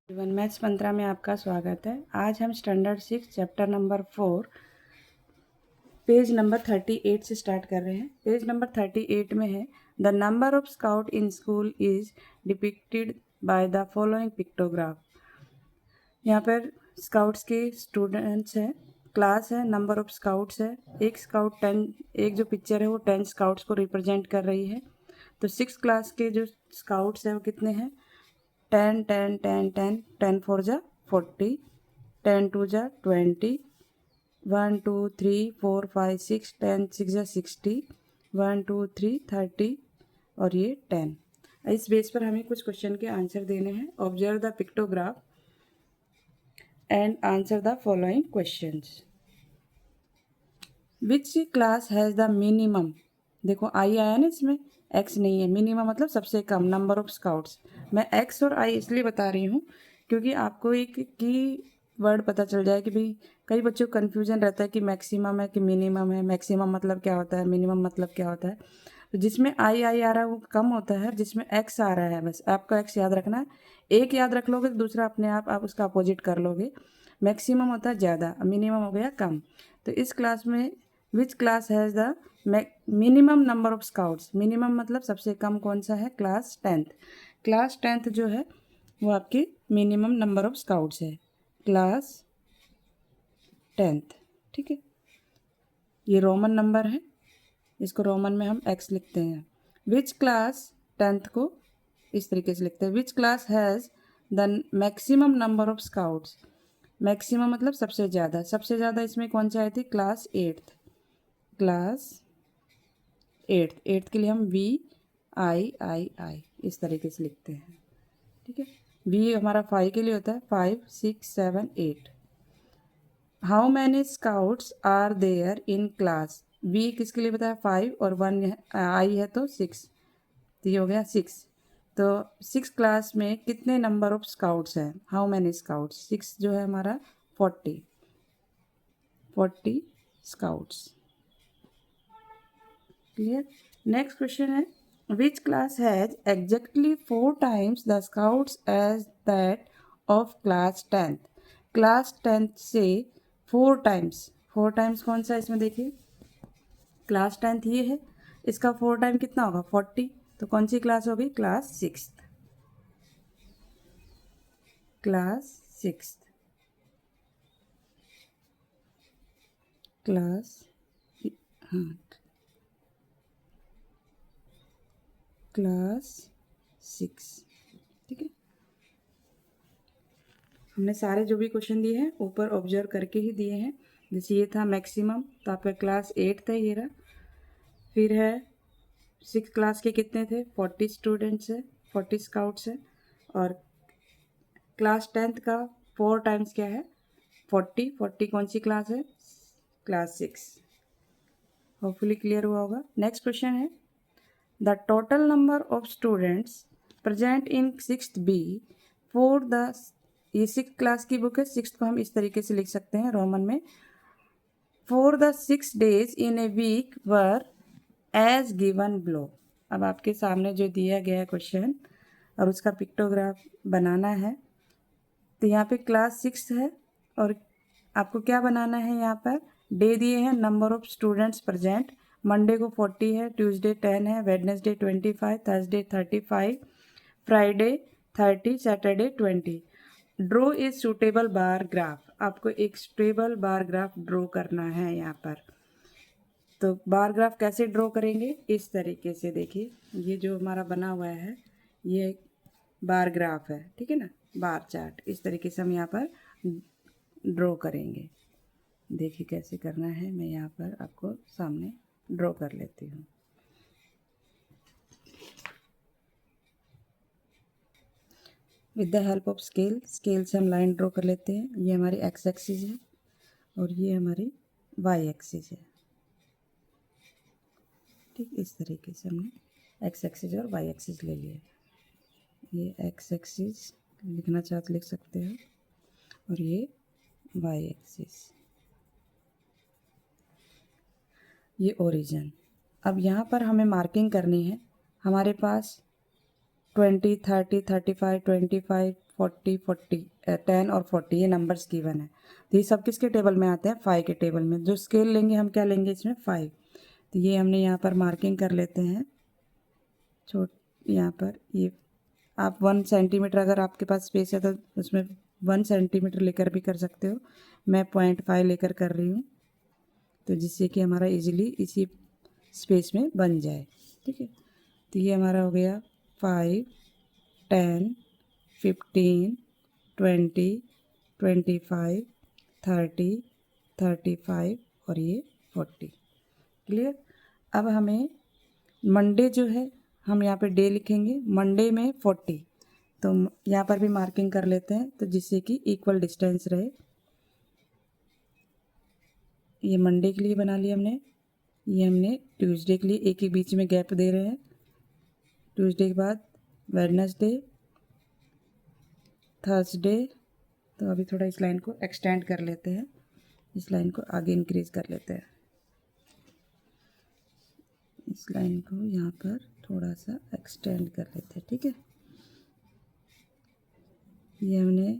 One maths मंत्रा में आपका स्वागत है। आज हम standard 6 chapter number 4 page number 38 से स्टार्ट कर रहे हैं। पेज नंबर 38 में है the number of scout in school is depicted by the following pictograph. यहाँ पर स्काउट्स के स्टूडेंट्स हैं, क्लास है, नंबर ऑफ स्काउट्स है। एक स्काउट 10, एक जो पिक्चर है वो 10 स्काउट्स को रिप्रेजेंट कर रही है। तो 6 क्लास के जो स्काउट्स हैं वो कितने हैं? 10 10 10 10 10 4 जा 40, 10 2 जा 20, 1 2 3 4 5 6 10 6 जा 60, 1 2 3 30 और ये 10। इस बेस पर हमें कुछ क्वेश्चन के आंसर देने हैं। Observe the pictograph and answer the following questions. Which class has the minimum, देखो आई आया ना इसमें, एक्स नहीं है। मिनिमम मतलब सबसे कम नंबर ऑफ स्काउट्स। मैं एक्स और आई इसलिए बता रही हूँ क्योंकि आपको एक की वर्ड पता चल जाए कि भाई कई बच्चों को कन्फ्यूजन रहता है कि मैक्सिमम है कि मिनिमम है। मैक्सिमम मतलब क्या होता है, मिनिमम मतलब क्या होता है। तो जिसमें आई आ रहा है वो कम होता है, जिसमें एक्स आ रहा है बस आपका एक्स याद रखना है। एक याद रख लोगे तो दूसरा अपने आप उसका अपोजिट कर लोगे। मैक्सिमम होता है ज़्यादा, मिनिमम हो गया कम। तो इस क्लास में which class has the minimum number of scouts. Minimum मतलब सबसे कम कौन सा है? Class 10th। क्लास 10th जो है वो आपकी मिनिमम नंबर ऑफ स्काउट्स है, क्लास 10th। ठीक है, ये रोमन नंबर है, इसको रोमन में हम एक्स लिखते हैं। विच क्लास 10th को इस तरीके से लिखते हैं, which class has the maximum number of scouts. Maximum मतलब सबसे ज़्यादा, सबसे ज़्यादा इसमें कौन सी आई थी? Class 8th। क्लास 8th के लिए हम VIII इस तरीके से लिखते हैं। ठीक है, V हमारा 5 के लिए होता है, 5 6 7 8। How many scouts are there in class. V किसके लिए बताया? 5 और 1 I है तो 6, तो ये हो गया 6। तो 6 क्लास में कितने नंबर ऑफ स्काउट्स हैं? हाउ मैनी स्काउट्स, 6 जो है हमारा 40 स्काउट्स। क्लियर। नेक्स्ट क्वेश्चन है which class has exactly 4 times the scouts as that of class 10th। Class 10th से 4 times, 4 times कौन सा इसमें देखिए, क्लास 10th ये है, इसका 4 टाइम कितना होगा? 40। तो कौन सी क्लास होगी? Class 6th। Class 6th, class, हाँ, क्लास 6। ठीक है, हमने सारे जो भी क्वेश्चन दिए हैं ऊपर ऑब्जर्व करके ही दिए हैं। जैसे ये था मैक्सिमम, तो आपका क्लास 8 था, ये रहा। फिर है 6 क्लास के कितने थे? 40 स्टूडेंट्स है, 40 स्काउट्स है। और क्लास 10th का 4 टाइम्स क्या है? 40 कौन सी क्लास है? क्लास 6। होपफुली क्लियर हुआ होगा। नेक्स्ट क्वेश्चन है the total number of students present in 6th B for the, ये 6th क्लास की बुक है, 6th को हम इस तरीके से लिख सकते हैं रोमन में, for the 6 days in a week were as given below. अब आपके सामने जो दिया गया है क्वेश्चन और उसका पिक्टोग्राफ बनाना है। तो यहाँ पे क्लास 6 है और आपको क्या बनाना है? यहाँ पर डे दिए हैं, number of students present. Monday को 40 है, ट्यूसडे 10 है, Wednesday 25, Thursday 35, Friday 30, Saturday 20। Draw is suitable bar graph. आपको एक सूटेबल बार ग्राफ ड्रॉ करना है यहाँ पर। तो बार ग्राफ कैसे ड्रॉ करेंगे? इस तरीके से देखिए, ये जो हमारा बना हुआ है ये बार ग्राफ है, ठीक है ना, बार चार्ट। इस तरीके से हम यहाँ पर ड्रॉ करेंगे। देखिए कैसे करना है, मैं यहाँ पर आपको सामने ड्रॉ कर लेती हूँ। With the help of scale से हम लाइन ड्रॉ कर लेते हैं। ये हमारी एक्स एक्सिस है और ये हमारी वाई एक्सिस है। ठीक, इस तरीके से हमने एक्स एक्सिस और वाई एक्सिस ले लिया। ये एक्स एक्सिस लिखना चाहो तो लिख सकते हो और ये वाई एक्सिस, ये ओरिजिन। अब यहाँ पर हमें मार्किंग करनी है। हमारे पास 20 30 35 25 40 40 10 और 40 ये नंबर्स गिवन है। तो ये सब किसके टेबल में आते हैं? 5 के टेबल में। जो स्केल लेंगे हम क्या लेंगे इसमें? 5। तो ये हमने यहाँ पर मार्किंग कर लेते हैं यहाँ पर। ये आप 1 सेंटीमीटर अगर आपके पास स्पेस है तो उसमें 1 सेंटीमीटर लेकर भी कर सकते हो। मैं 0.5 लेकर कर रही हूँ, तो जिससे कि हमारा इजीली इसी स्पेस में बन जाए। ठीक है, तो ये हमारा हो गया 5 10 15 20 25 30 35 और ये 40। क्लियर। अब हमें मंडे जो है हम यहाँ पे डे लिखेंगे, मंडे में 40, तो यहाँ पर भी मार्किंग कर लेते हैं तो जिससे कि इक्वल डिस्टेंस रहे। ये मंडे के लिए बना लिया हमने। ये हमने ट्यूसडे के लिए एक ही बीच में गैप दे रहे हैं। ट्यूसडे के बाद वेडनेसडे, थर्सडे। तो अभी थोड़ा इस लाइन को एक्सटेंड कर लेते हैं, इस लाइन को आगे इंक्रीज कर लेते हैं। इस लाइन को यहाँ पर थोड़ा सा एक्सटेंड कर लेते हैं। ठीक है, ये हमने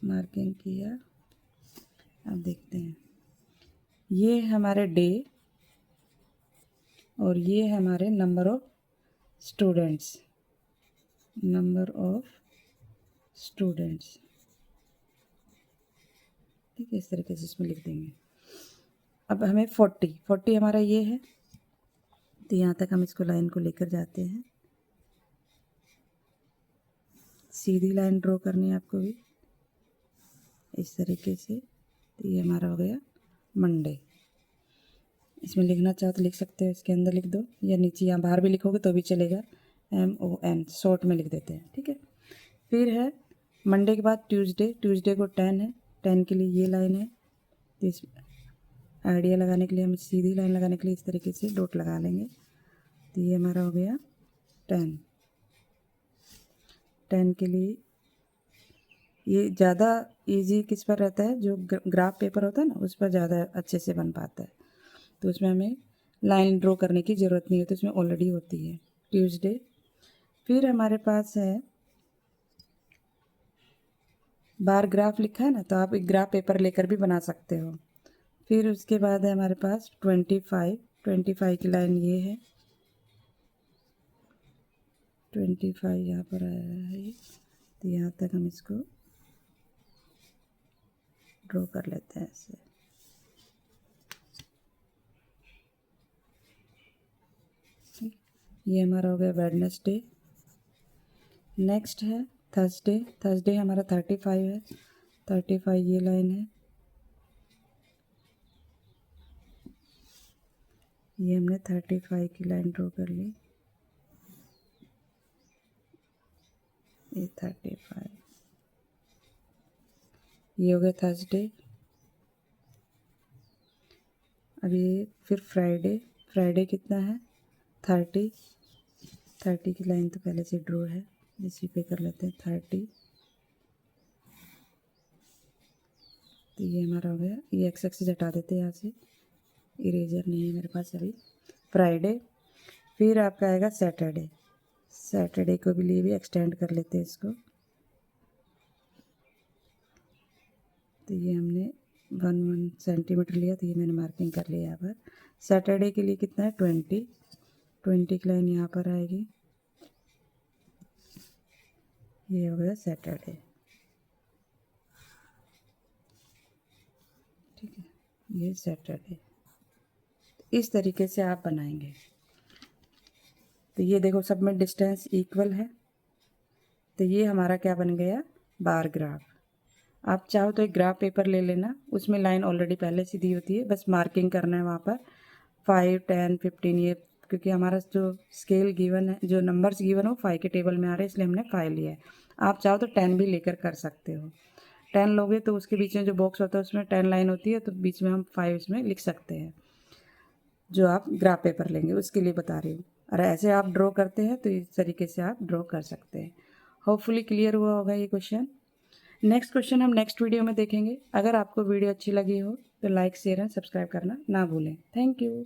मार्किंग किया। अब देखते हैं, ये हमारे डे और ये हमारे number of students, number of students. ठीक है, इस तरीके से इसमें लिख देंगे। अब हमें 40 हमारा ये है, तो यहाँ तक हम इसको लाइन को लेकर जाते हैं। सीधी लाइन ड्रॉ करनी है आपको भी इस तरीके से। तो ये हमारा हो गया मंडे। इसमें लिखना चाहो तो लिख सकते हो, इसके अंदर लिख दो या नीचे यहाँ बाहर भी लिखोगे तो भी चलेगा। MON शॉर्ट में लिख देते हैं। ठीक है, फिर है मंडे के बाद ट्यूसडे। ट्यूसडे को 10 है, 10 के लिए ये लाइन है। तो इस आइडिया लगाने के लिए हम सीधी लाइन लगाने के लिए इस तरीके से डॉट लगा लेंगे। तो ये हमारा हो गया 10। 10 के लिए ये ज़्यादा इजी किस पर रहता है? जो ग्राफ पेपर होता है ना, उस पर ज़्यादा अच्छे से बन पाता है। तो उसमें हमें लाइन ड्रॉ करने की ज़रूरत नहीं है, तो उसमें ऑलरेडी होती है ट्यूसडे। फिर हमारे पास है बार ग्राफ लिखा है ना, तो आप एक ग्राफ पेपर लेकर भी बना सकते हो। फिर उसके बाद है हमारे पास 25 की लाइन ये है। 25 यहाँ पर आया है, तो यहाँ तक हम इसको ड्रॉ कर लेते हैं ऐसे। ये हमारा हो गया वेडनेसडे। नेक्स्ट है थर्सडे। थर्सडे हमारा 35 है, 35 ये लाइन है। ये हमने 35 की लाइन ड्रॉ कर ली। ये 35, ये हो गया थर्सडे। अभी फिर फ्राइडे। फ्राइडे कितना है? 30 की लाइन तो पहले से ड्रॉ है, इसी पे कर लेते हैं 30। तो ये हमारा हो गया। ये एक्स एक्सिस हटा देते हैं यहाँ से, इरेजर नहीं है मेरे पास अभी। फ्राइडे। फिर आपका आएगा सैटरडे। सैटरडे को भी लिए भी एक्सटेंड कर लेते हैं इसको। तो ये हमने 1 सेंटीमीटर लिया, तो ये मैंने मार्किंग कर लिया यहाँ पर। सैटरडे के लिए कितना है? 20 की लाइन यहाँ पर आएगी। ये हो गया सैटरडे। ठीक है, ये सैटरडे। इस तरीके से आप बनाएंगे। तो ये देखो सब में डिस्टेंस इक्वल है, तो ये हमारा क्या बन गया? Bar graph. आप चाहो तो एक ग्राफ पेपर ले लेना, उसमें लाइन ऑलरेडी पहले से दी होती है, बस मार्किंग करना है वहाँ पर 5 10 15। ये क्योंकि हमारा जो स्केल गिवन है, जो नंबर्स गिवन हो 5 के टेबल में आ रहे हैं, इसलिए हमने 5 लिया है। आप चाहो तो 10 भी लेकर कर सकते हो। 10 लोगे तो उसके बीच में जो बॉक्स होता है उसमें 10 लाइन होती है, तो बीच में हम 5 इसमें लिख सकते हैं। जो आप ग्राफ पेपर लेंगे उसके लिए बता रही हूँ। और ऐसे आप ड्रॉ करते हैं तो इस तरीके से आप ड्रॉ कर सकते हैं। होपफुली क्लियर हुआ होगा ये क्वेश्चन। नेक्स्ट क्वेश्चन हम नेक्स्ट वीडियो में देखेंगे। अगर आपको वीडियो अच्छी लगी हो तो लाइक शेयर एंड सब्सक्राइब करना ना भूलें। Thank you.